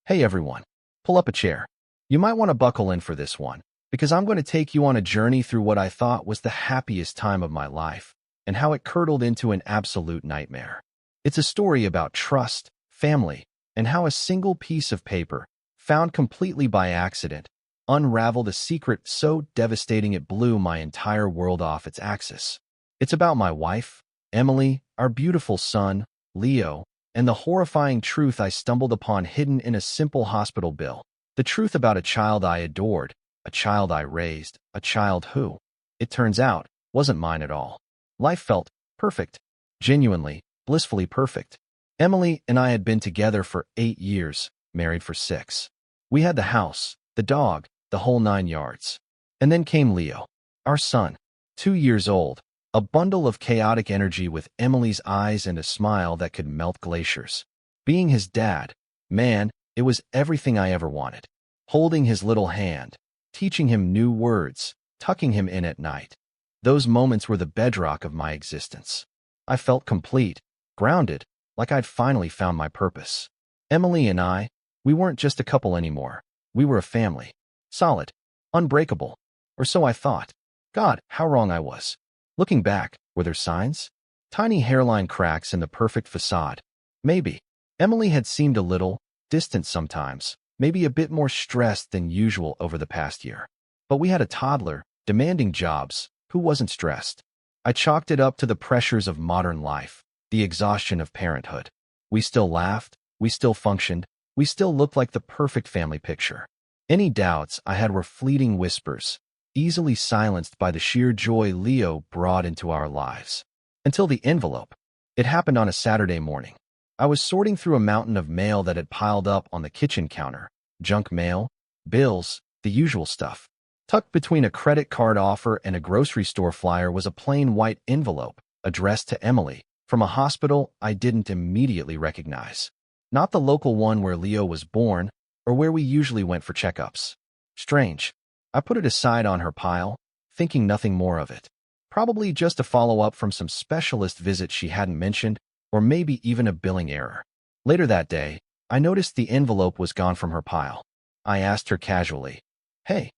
Hey everyone, pull up a chair. You might want to buckle in for this one, because I'm going to take you on a journey through what I thought was the happiest time of my life, and how it curdled into an absolute nightmare. It's a story about trust, family, and how a single piece of paper, found completely by accident, unraveled a secret so devastating it blew my entire world off its axis. It's about my wife, Emily, our beautiful son, Leo, and the horrifying truth I stumbled upon hidden in a simple hospital bill. The truth about a child I adored, a child I raised, a child who, it turns out, wasn't mine at all. Life felt perfect, genuinely, blissfully perfect. Emily and I had been together for 8 years, married for 6. We had the house, the dog, the whole 9 yards. And then came Leo, our son, 2 years old, a bundle of chaotic energy with Emily's eyes and a smile that could melt glaciers. Being his dad, man, it was everything I ever wanted. Holding his little hand, teaching him new words, tucking him in at night. Those moments were the bedrock of my existence. I felt complete, grounded, like I'd finally found my purpose. Emily and I, we weren't just a couple anymore. We were a family. Solid, unbreakable. Or so I thought. God, how wrong I was. Looking back, were there signs? Tiny hairline cracks in the perfect facade. Maybe. Emily had seemed a little distant sometimes, maybe a bit more stressed than usual over the past year. But we had a toddler, demanding jobs, who wasn't stressed. I chalked it up to the pressures of modern life, the exhaustion of parenthood. We still laughed, we still functioned, we still looked like the perfect family picture. Any doubts I had were fleeting whispers, easily silenced by the sheer joy Leo brought into our lives. Until the envelope. It happened on a Saturday morning. I was sorting through a mountain of mail that had piled up on the kitchen counter. Junk mail, bills, the usual stuff. Tucked between a credit card offer and a grocery store flyer was a plain white envelope, addressed to Emily, from a hospital I didn't immediately recognize. Not the local one where Leo was born, or where we usually went for checkups. Strange. I put it aside on her pile, thinking nothing more of it. Probably just a follow-up from some specialist visit she hadn't mentioned, or maybe even a billing error. Later that day, I noticed the envelope was gone from her pile. I asked her casually, "Hey,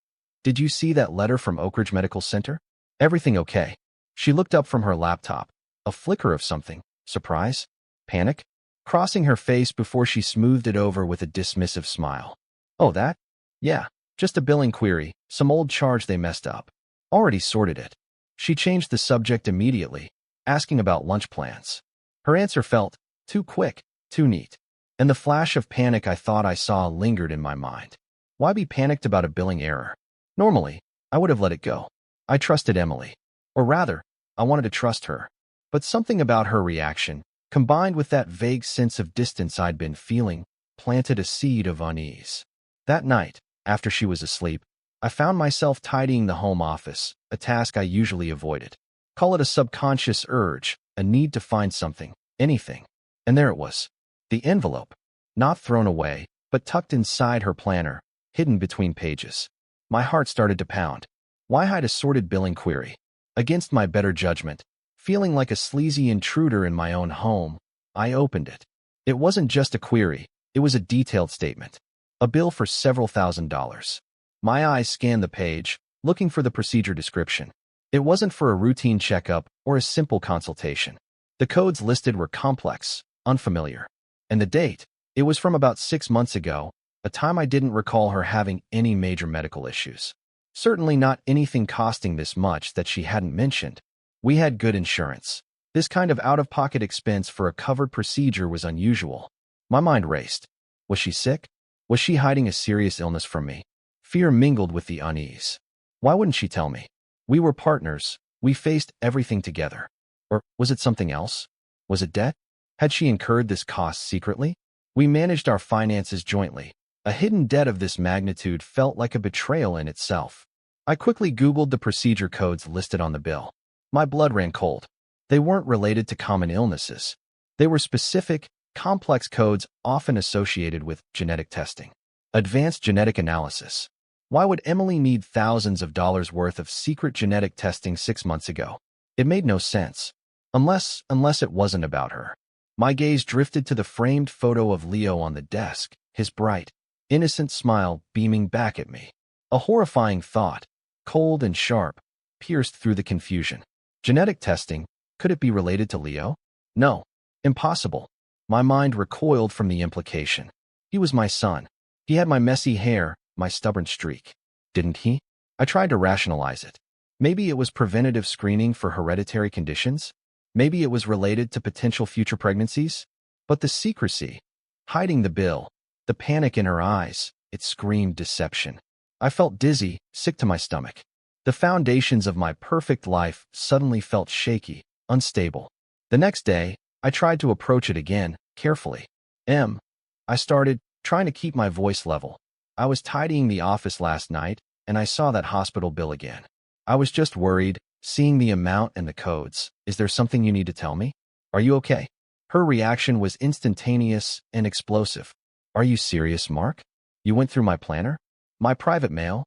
did you see that letter from Oak Ridge Medical Center? Everything okay?" She looked up from her laptop, a flicker of something, surprise, panic, crossing her face before she smoothed it over with a dismissive smile. "Oh, that? Yeah. Just a billing query, some old charge they messed up. Already sorted it." She changed the subject immediately, asking about lunch plans. Her answer felt too quick, too neat. And the flash of panic I thought I saw lingered in my mind. Why be panicked about a billing error? Normally, I would have let it go. I trusted Emily. Or rather, I wanted to trust her. But something about her reaction, combined with that vague sense of distance I'd been feeling, planted a seed of unease. That night, after she was asleep, I found myself tidying the home office, a task I usually avoided. Call it a subconscious urge, a need to find something, anything. And there it was. The envelope. Not thrown away, but tucked inside her planner, hidden between pages. My heart started to pound. Why hide a sordid billing query? Against my better judgment, feeling like a sleazy intruder in my own home, I opened it. It wasn't just a query, it was a detailed statement. A bill for several $1,000s. My eyes scanned the page, looking for the procedure description. It wasn't for a routine checkup or a simple consultation. The codes listed were complex, unfamiliar. And the date, it was from about 6 months ago, a time I didn't recall her having any major medical issues. Certainly not anything costing this much that she hadn't mentioned. We had good insurance. This kind of out-of-pocket expense for a covered procedure was unusual. My mind raced. Was she sick? Was she hiding a serious illness from me? Fear mingled with the unease. Why wouldn't she tell me? We were partners. We faced everything together. Or was it something else? Was it debt? Had she incurred this cost secretly? We managed our finances jointly. A hidden debt of this magnitude felt like a betrayal in itself. I quickly Googled the procedure codes listed on the bill. My blood ran cold. They weren't related to common illnesses. They were specific, complex codes often associated with genetic testing. Advanced genetic analysis. Why would Emily need thousands of dollars worth of secret genetic testing 6 months ago? It made no sense. Unless it wasn't about her. My gaze drifted to the framed photo of Leo on the desk, his bright, innocent smile beaming back at me. A horrifying thought, cold and sharp, pierced through the confusion. Genetic testing, could it be related to Leo? No, impossible. My mind recoiled from the implication. He was my son. He had my messy hair, my stubborn streak. Didn't he? I tried to rationalize it. Maybe it was preventative screening for hereditary conditions. Maybe it was related to potential future pregnancies. But the secrecy, hiding the bill, the panic in her eyes, it screamed deception. I felt dizzy, sick to my stomach. The foundations of my perfect life suddenly felt shaky, unstable. The next day, I tried to approach it again, carefully. I started, trying to keep my voice level. I was tidying the office last night, and I saw that hospital bill again. I was just worried, seeing the amount and the codes. Is there something you need to tell me? Are you okay? Her reaction was instantaneous and explosive. Are you serious, Mark? You went through my planner? My private mail?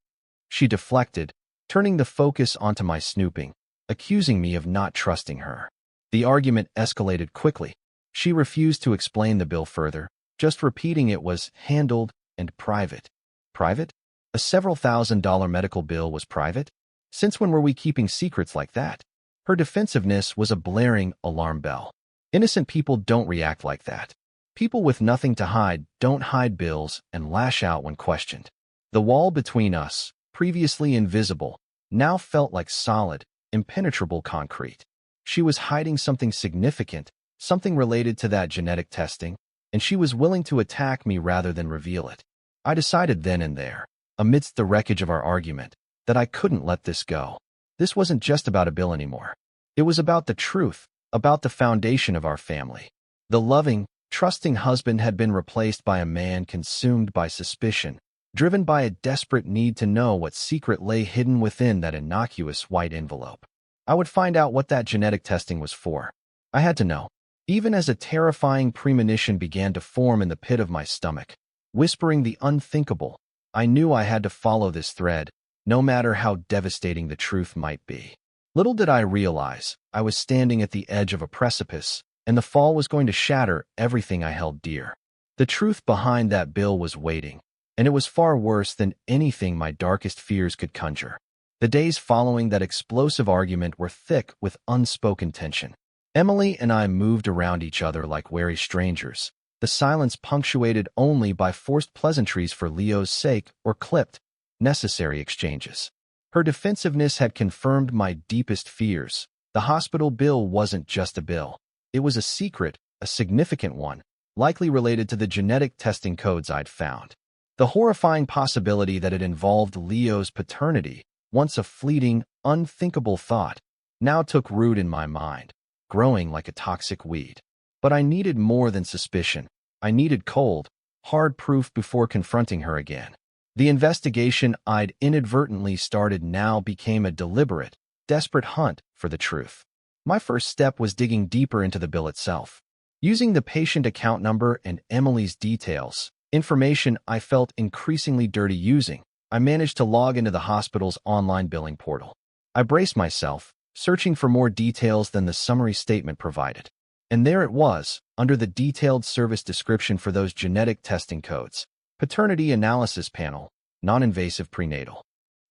She deflected, turning the focus onto my snooping, accusing me of not trusting her. The argument escalated quickly. She refused to explain the bill further, just repeating it was handled and private. Private? A several $1,000 medical bill was private? Since when were we keeping secrets like that? Her defensiveness was a blaring alarm bell. Innocent people don't react like that. People with nothing to hide don't hide bills and lash out when questioned. The wall between us, previously invisible, now felt like solid, impenetrable concrete. She was hiding something significant, something related to that genetic testing, and she was willing to attack me rather than reveal it. I decided then and there, amidst the wreckage of our argument, that I couldn't let this go. This wasn't just about a bill anymore. It was about the truth, about the foundation of our family. The loving, trusting husband had been replaced by a man consumed by suspicion, driven by a desperate need to know what secret lay hidden within that innocuous white envelope. I would find out what that genetic testing was for. I had to know. Even as a terrifying premonition began to form in the pit of my stomach, whispering the unthinkable, I knew I had to follow this thread, no matter how devastating the truth might be. Little did I realize, I was standing at the edge of a precipice, and the fall was going to shatter everything I held dear. The truth behind that bill was waiting, and it was far worse than anything my darkest fears could conjure. The days following that explosive argument were thick with unspoken tension. Emily and I moved around each other like wary strangers, the silence punctuated only by forced pleasantries for Leo's sake or clipped, necessary exchanges. Her defensiveness had confirmed my deepest fears. The hospital bill wasn't just a bill. It was a secret, a significant one, likely related to the genetic testing codes I'd found. The horrifying possibility that it involved Leo's paternity, once a fleeting, unthinkable thought, now took root in my mind, growing like a toxic weed. But I needed more than suspicion. I needed cold, hard proof before confronting her again. The investigation I'd inadvertently started now became a deliberate, desperate hunt for the truth. My first step was digging deeper into the bill itself. Using the patient account number and Emily's details, information I felt increasingly dirty using, I managed to log into the hospital's online billing portal. I braced myself, searching for more details than the summary statement provided. And there it was, under the detailed service description for those genetic testing codes. Paternity Analysis Panel, Non-Invasive Prenatal.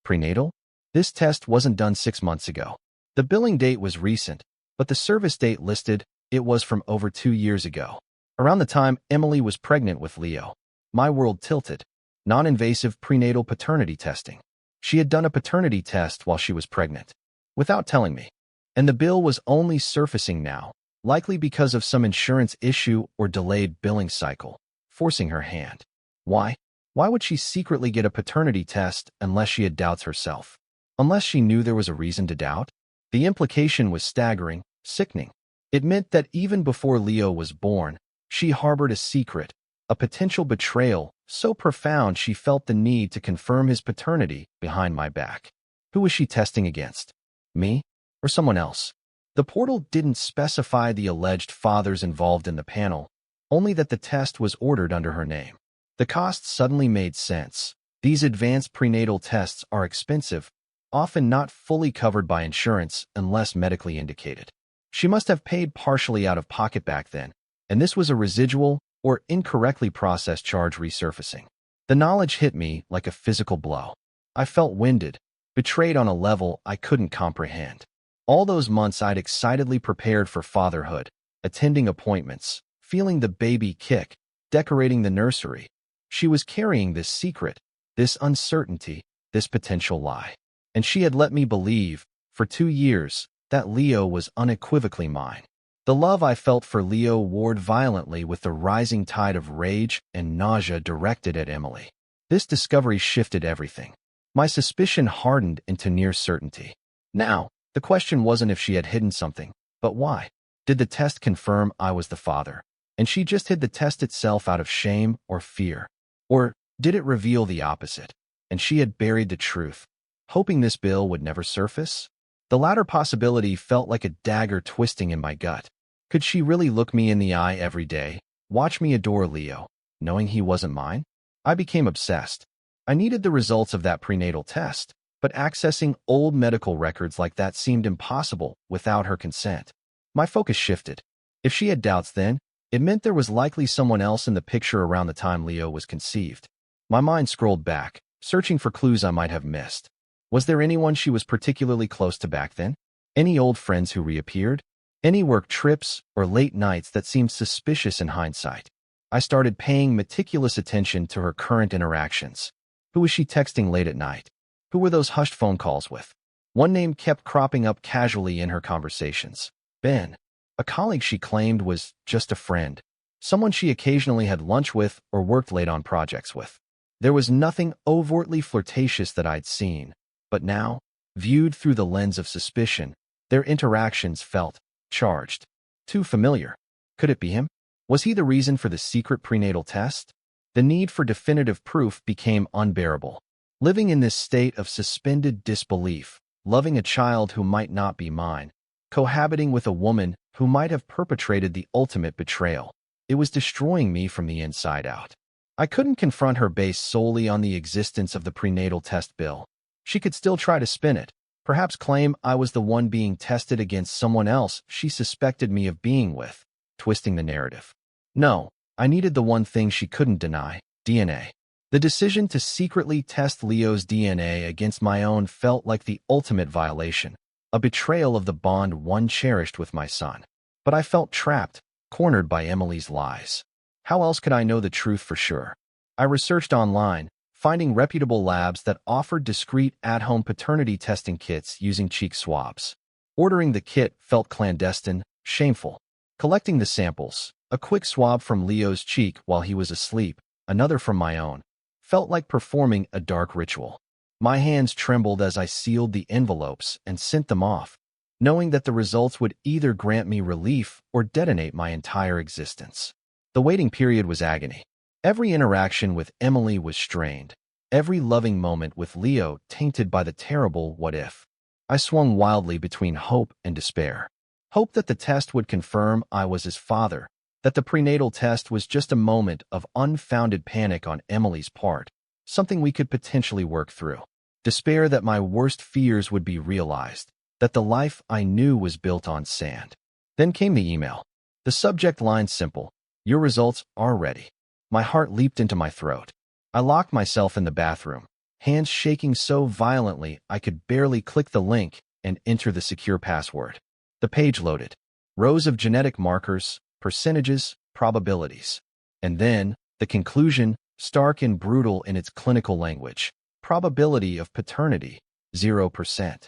Prenatal? This test wasn't done 6 months ago. The billing date was recent, but the service date listed, it was from over 2 years ago. Around the time Emily was pregnant with Leo. My world tilted. Non-invasive prenatal paternity testing. She had done a paternity test while she was pregnant, without telling me. And the bill was only surfacing now, likely because of some insurance issue or delayed billing cycle, forcing her hand. Why? Why would she secretly get a paternity test unless she had doubts herself? Unless she knew there was a reason to doubt? The implication was staggering, sickening. It meant that even before Leo was born, she harbored a secret, a potential betrayal so profound she felt the need to confirm his paternity behind my back. Who was she testing against? Me? Or someone else? The portal didn't specify the alleged fathers involved in the panel, only that the test was ordered under her name. The cost suddenly made sense. These advanced prenatal tests are expensive, often not fully covered by insurance unless medically indicated. She must have paid partially out of pocket back then, and this was a residual or incorrectly processed charge resurfacing. The knowledge hit me like a physical blow. I felt winded, betrayed on a level I couldn't comprehend. All those months I'd excitedly prepared for fatherhood, attending appointments, feeling the baby kick, decorating the nursery. She was carrying this secret, this uncertainty, this potential lie. And she had let me believe, for 2 years, that Leo was unequivocally mine. The love I felt for Leo warred violently with the rising tide of rage and nausea directed at Emily. This discovery shifted everything. My suspicion hardened into near certainty. Now, the question wasn't if she had hidden something, but why. Did the test confirm I was the father, and she just hid the test itself out of shame or fear? Or did it reveal the opposite, and she had buried the truth, hoping this bill would never surface? The latter possibility felt like a dagger twisting in my gut. Could she really look me in the eye every day, watch me adore Leo, knowing he wasn't mine? I became obsessed. I needed the results of that prenatal test, but accessing old medical records like that seemed impossible without her consent. My focus shifted. If she had doubts then, it meant there was likely someone else in the picture around the time Leo was conceived. My mind scrolled back, searching for clues I might have missed. Was there anyone she was particularly close to back then? Any old friends who reappeared? Any work trips or late nights that seemed suspicious in hindsight? I started paying meticulous attention to her current interactions. Who was she texting late at night? Who were those hushed phone calls with? One name kept cropping up casually in her conversations. Ben. A colleague she claimed was just a friend. Someone she occasionally had lunch with or worked late on projects with. There was nothing overtly flirtatious that I'd seen, but now, viewed through the lens of suspicion, their interactions felt charged. Too familiar. Could it be him? Was he the reason for the secret prenatal test? The need for definitive proof became unbearable. Living in this state of suspended disbelief, loving a child who might not be mine, cohabiting with a woman who might have perpetrated the ultimate betrayal. It was destroying me from the inside out. I couldn't confront her based solely on the existence of the prenatal test bill. She could still try to spin it, perhaps claim I was the one being tested against someone else she suspected me of being with, twisting the narrative. No, I needed the one thing she couldn't deny: DNA. The decision to secretly test Leo's DNA against my own felt like the ultimate violation, a betrayal of the bond one cherished with my son. But I felt trapped, cornered by Emily's lies. How else could I know the truth for sure? I researched online, finding reputable labs that offered discreet at-home paternity testing kits using cheek swabs. Ordering the kit felt clandestine, shameful. Collecting the samples, a quick swab from Leo's cheek while he was asleep, another from my own, felt like performing a dark ritual. My hands trembled as I sealed the envelopes and sent them off, knowing that the results would either grant me relief or detonate my entire existence. The waiting period was agony. Every interaction with Emily was strained, every loving moment with Leo tainted by the terrible what-if. I swung wildly between hope and despair. Hope that the test would confirm I was his father, that the prenatal test was just a moment of unfounded panic on Emily's part, something we could potentially work through. Despair that my worst fears would be realized, that the life I knew was built on sand. Then came the email. The subject line simple: "Your results are ready." My heart leaped into my throat. I locked myself in the bathroom, hands shaking so violently I could barely click the link and enter the secure password. The page loaded. Rows of genetic markers, percentages, probabilities. And then, the conclusion, stark and brutal in its clinical language. Probability of paternity, 0%.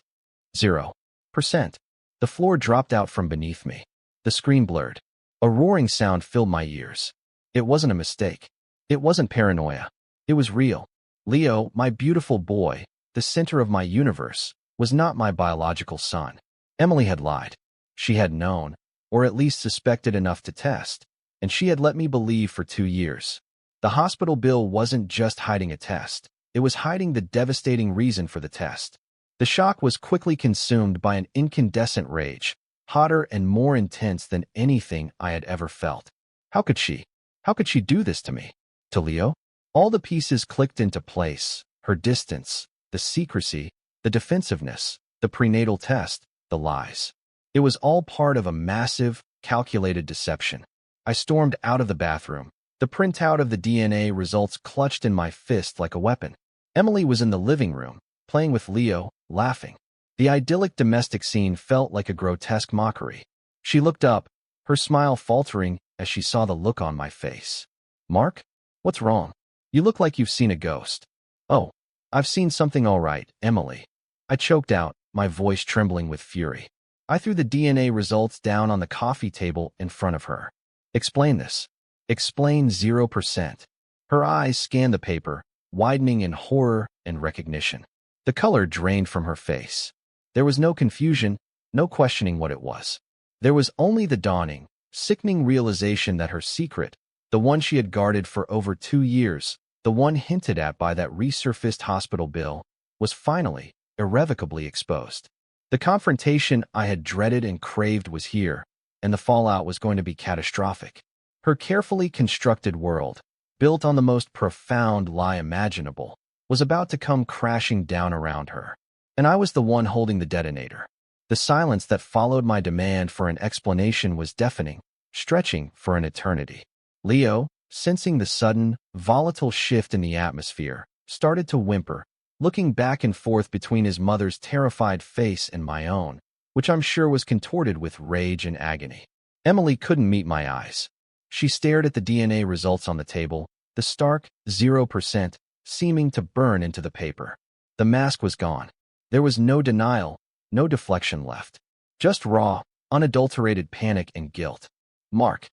0%. The floor dropped out from beneath me. The screen blurred. A roaring sound filled my ears. It wasn't a mistake. It wasn't paranoia. It was real. Leo, my beautiful boy, the center of my universe, was not my biological son. Emily had lied. She had known, or at least suspected enough to test, and she had let me believe for 2 years. The hospital bill wasn't just hiding a test. It was hiding the devastating reason for the test. The shock was quickly consumed by an incandescent rage, hotter and more intense than anything I had ever felt. How could she do this to me? To Leo? All the pieces clicked into place: her distance, the secrecy, the defensiveness, the prenatal test, the lies. It was all part of a massive, calculated deception. I stormed out of the bathroom, The printout of the DNA results clutched in my fist like a weapon. Emily was in the living room, playing with Leo, laughing. The idyllic domestic scene felt like a grotesque mockery. She looked up, her smile faltering as she saw the look on my face. "Mark? What's wrong? You look like you've seen a ghost." "Oh, I've seen something all right, Emily." I choked out, my voice trembling with fury. I threw the DNA results down on the coffee table in front of her. "Explain this. Explain 0%. Her eyes scanned the paper, widening in horror and recognition. The color drained from her face. There was no confusion, no questioning what it was. There was only the dawning, sickening realization that her secret, the one she had guarded for over 2 years, the one hinted at by that resurfaced hospital bill, was finally, irrevocably exposed. The confrontation I had dreaded and craved was here, and the fallout was going to be catastrophic. Her carefully constructed world, built on the most profound lie imaginable, was about to come crashing down around her. And I was the one holding the detonator. The silence that followed my demand for an explanation was deafening, stretching for an eternity. Leo, sensing the sudden, volatile shift in the atmosphere, started to whimper, looking back and forth between his mother's terrified face and my own, which I'm sure was contorted with rage and agony. Emily couldn't meet my eyes. She stared at the DNA results on the table, the stark 0% seeming to burn into the paper. The mask was gone. There was no denial, no deflection left. Just raw, unadulterated panic and guilt. "Mark,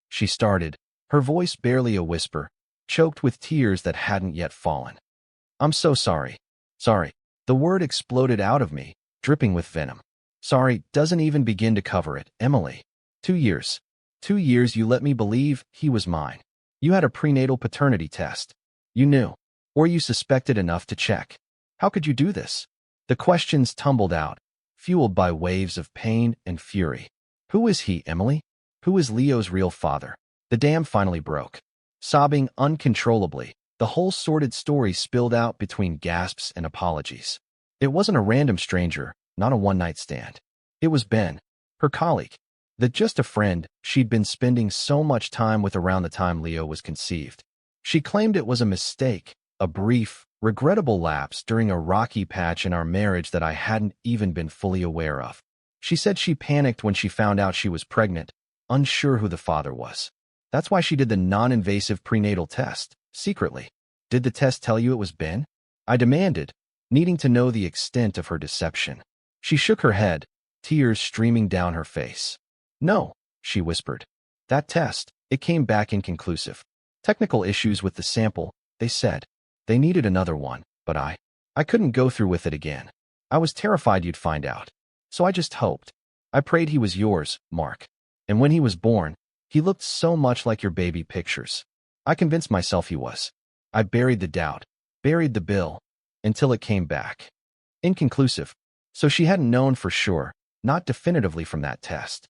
she started, her voice barely a whisper, choked with tears that hadn't yet fallen. "I'm so sorry. Sorry." The word exploded out of me, dripping with venom. "Sorry doesn't even begin to cover it, Emily. 2 years. 2 years you let me believe he was mine. You had a prenatal paternity test. You knew. Or you suspected enough to check. How could you do this?" The questions tumbled out, fueled by waves of pain and fury. Who is he, Emily? Who is Leo's real father? The dam finally broke. Sobbing uncontrollably, the whole sordid story spilled out between gasps and apologies. It wasn't a random stranger, not a one-night stand. It was Ben, her colleague, just a friend she'd been spending so much time with around the time Leo was conceived. She claimed it was a mistake, a brief, regrettable lapse during a rocky patch in our marriage that I hadn't even been fully aware of. She said she panicked when she found out she was pregnant, unsure who the father was. That's why she did the non-invasive prenatal test, secretly. "Did the test tell you it was Ben?" I demanded, needing to know the extent of her deception. She shook her head, tears streaming down her face. "No," she whispered. "That test, it came back inconclusive. Technical issues with the sample, they said. They needed another one, but I couldn't go through with it again. I was terrified you'd find out. So I just hoped. I prayed he was yours, Mark. And when he was born, he looked so much like your baby pictures. I convinced myself he was. I buried the doubt, buried the bill, until it came back. Inconclusive. So she hadn't known for sure, not definitively from that test.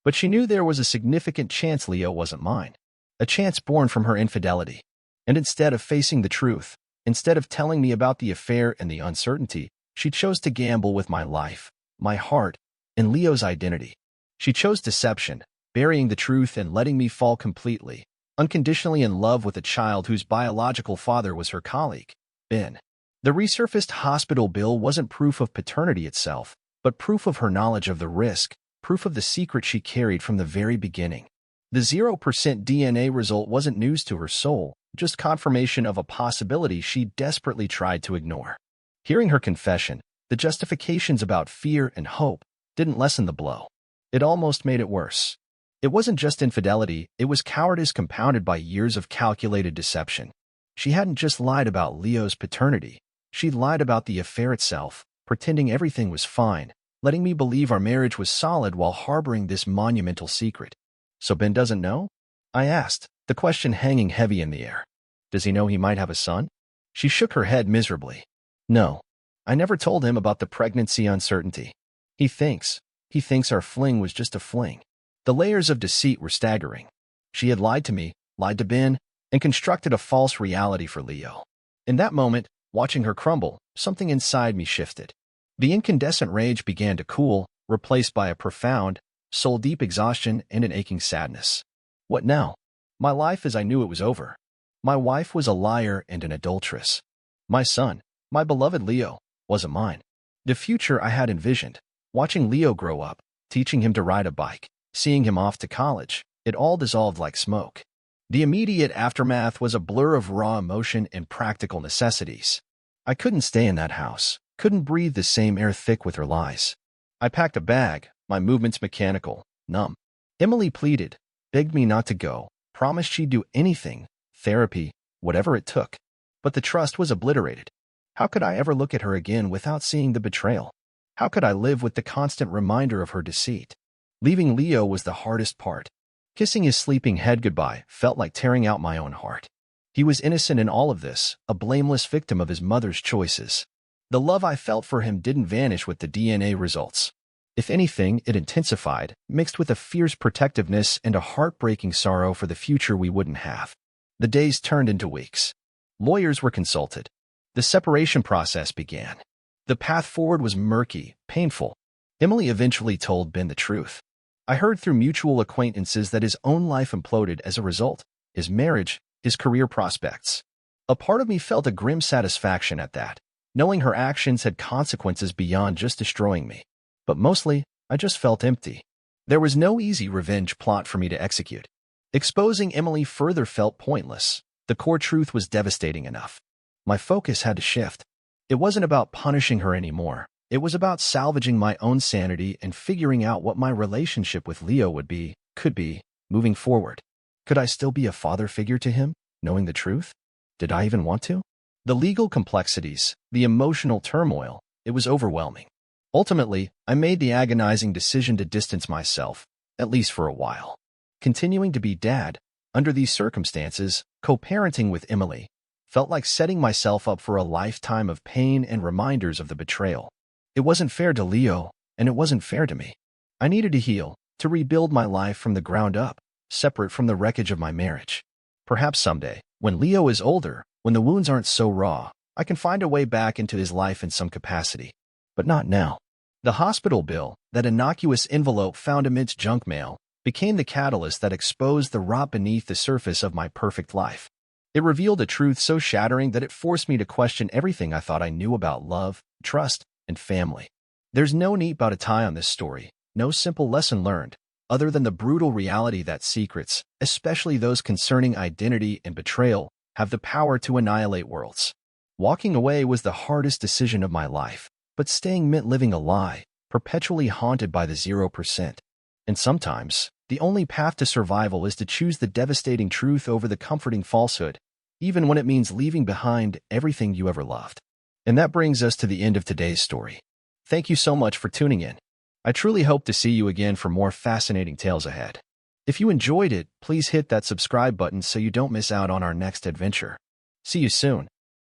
But she knew there was a significant chance Leo wasn't mine. A chance born from her infidelity. And instead of facing the truth, instead of telling me about the affair and the uncertainty, she chose to gamble with my life, my heart, and Leo's identity. She chose deception, burying the truth and letting me fall completely, unconditionally in love with a child whose biological father was her colleague, Ben. The resurfaced hospital bill wasn't proof of paternity itself, but proof of her knowledge of the risk, proof of the secret she carried from the very beginning. The 0% DNA result wasn't news to her soul, just confirmation of a possibility she desperately tried to ignore. Hearing her confession, the justifications about fear and hope didn't lessen the blow. It almost made it worse. It wasn't just infidelity, it was cowardice compounded by years of calculated deception. She hadn't just lied about Leo's paternity. She'd lied about the affair itself, pretending everything was fine, letting me believe our marriage was solid while harboring this monumental secret. "So Ben doesn't know?" I asked, the question hanging heavy in the air. "Does he know he might have a son?" She shook her head miserably. "No. I never told him about the pregnancy uncertainty. He thinks our fling was just a fling." The layers of deceit were staggering. She had lied to me, lied to Ben, and constructed a false reality for Leo. In that moment, watching her crumble, something inside me shifted. The incandescent rage began to cool, replaced by a profound, soul-deep exhaustion and an aching sadness. What now? My life as I knew it was over. My wife was a liar and an adulteress. My son, my beloved Leo, wasn't mine. The future I had envisioned, watching Leo grow up, teaching him to ride a bike, seeing him off to college, it all dissolved like smoke. The immediate aftermath was a blur of raw emotion and practical necessities. I couldn't stay in that house, couldn't breathe the same air thick with her lies. I packed a bag, my movements mechanical, numb. Emily pleaded, begged me not to go, promised she'd do anything, therapy, whatever it took. But the trust was obliterated. How could I ever look at her again without seeing the betrayal? How could I live with the constant reminder of her deceit? Leaving Leo was the hardest part. Kissing his sleeping head goodbye felt like tearing out my own heart. He was innocent in all of this, a blameless victim of his mother's choices. The love I felt for him didn't vanish with the DNA results. If anything, it intensified, mixed with a fierce protectiveness and a heartbreaking sorrow for the future we wouldn't have. The days turned into weeks. Lawyers were consulted. The separation process began. The path forward was murky, painful. Emily eventually told Ben the truth. I heard through mutual acquaintances that his own life imploded as a result, his marriage, his career prospects. A part of me felt a grim satisfaction at that, knowing her actions had consequences beyond just destroying me. But mostly, I just felt empty. There was no easy revenge plot for me to execute. Exposing Emily further felt pointless. The core truth was devastating enough. My focus had to shift. It wasn't about punishing her anymore. It was about salvaging my own sanity and figuring out what my relationship with Leo could be, moving forward. Could I still be a father figure to him, knowing the truth? Did I even want to? The legal complexities, the emotional turmoil, it was overwhelming. Ultimately, I made the agonizing decision to distance myself, at least for a while. Continuing to be dad, under these circumstances, co-parenting with Emily, felt like setting myself up for a lifetime of pain and reminders of the betrayal. It wasn't fair to Leo, and it wasn't fair to me. I needed to heal, to rebuild my life from the ground up, separate from the wreckage of my marriage. Perhaps someday, when Leo is older, when the wounds aren't so raw, I can find a way back into his life in some capacity. But not now. The hospital bill, that innocuous envelope found amidst junk mail, became the catalyst that exposed the rot beneath the surface of my perfect life. It revealed a truth so shattering that it forced me to question everything I thought I knew about love, trust, and family. There's no neat bow tie on this story, no simple lesson learned, other than the brutal reality that secrets, especially those concerning identity and betrayal, have the power to annihilate worlds. Walking away was the hardest decision of my life, but staying meant living a lie, perpetually haunted by the 0%. And sometimes, the only path to survival is to choose the devastating truth over the comforting falsehood, even when it means leaving behind everything you ever loved. And that brings us to the end of today's story. Thank you so much for tuning in. I truly hope to see you again for more fascinating tales ahead. If you enjoyed it, please hit that subscribe button so you don't miss out on our next adventure. See you soon.